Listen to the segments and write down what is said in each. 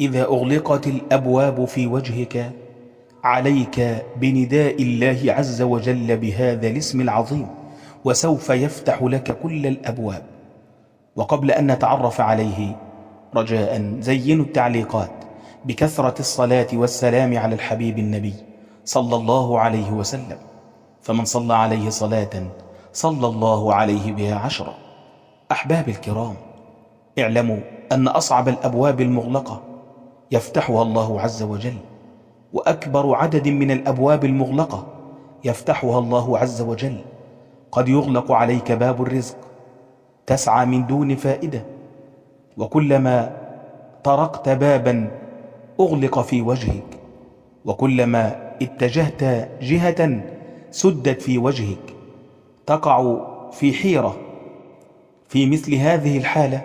إذا أغلقت الأبواب في وجهك عليك بنداء الله عز وجل بهذا الاسم العظيم، وسوف يفتح لك كل الأبواب. وقبل أن نتعرف عليه رجاء زينوا التعليقات بكثرة الصلاة والسلام على الحبيب النبي صلى الله عليه وسلم، فمن صلى عليه صلاة صلى الله عليه بها 10. أحباب الكرام، اعلموا أن أصعب الأبواب المغلقة يفتحها الله عز وجل، وأكبر عدد من الأبواب المغلقة يفتحها الله عز وجل. قد يغلق عليك باب الرزق تسعى من دون فائدة، وكلما طرقت بابا أغلق في وجهك، وكلما اتجهت جهة سدت في وجهك، تقع في حيرة. في مثل هذه الحالة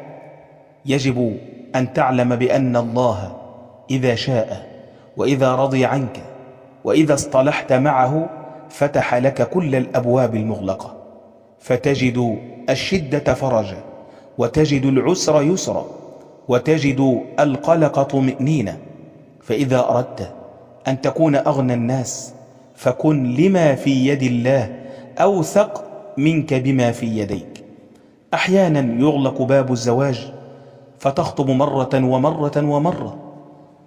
يجب أن تعلم بأن الله إذا شاء وإذا رضي عنك وإذا اصطلحت معه فتح لك كل الأبواب المغلقة، فتجد الشدة فرجا، وتجد العسر يسرا، وتجد القلق طمئنينة. فإذا أردت أن تكون أغنى الناس فكن لما في يد الله أوثق منك بما في يديك. أحيانا يغلق باب الزواج فتخطب مرة ومرة ومرة،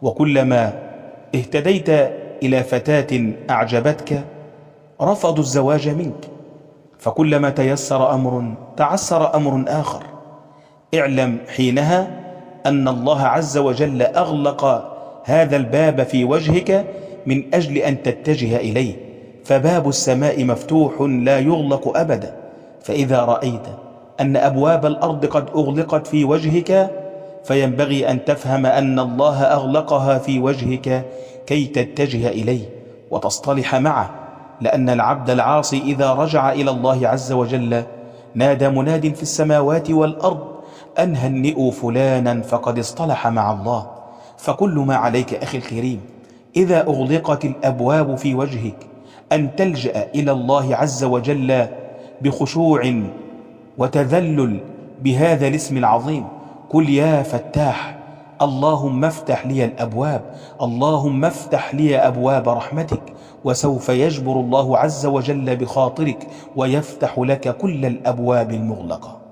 وكلما اهتديت إلى فتاة أعجبتك رفضوا الزواج منك، فكلما تيسر أمر تعسر أمر آخر. اعلم حينها أن الله عز وجل أغلق هذا الباب في وجهك من أجل أن تتجه إليه، فباب السماء مفتوح لا يغلق أبدا. فإذا رأيت أن أبواب الأرض قد أغلقت في وجهك فينبغي أن تفهم أن الله أغلقها في وجهك كي تتجه إليه وتصطلح معه، لأن العبد العاصي إذا رجع إلى الله عز وجل نادى مناد في السماوات والأرض أن هنئوا فلانا فقد اصطلح مع الله. فكل ما عليك أخي الكريم إذا أغلقت الأبواب في وجهك أن تلجأ إلى الله عز وجل بخشوع وتذلل بهذا الاسم العظيم. قل يا فتاح اللهم افتح لي الأبواب، اللهم افتح لي أبواب رحمتك، وسوف يجبر الله عز وجل بخاطرك ويفتح لك كل الأبواب المغلقة.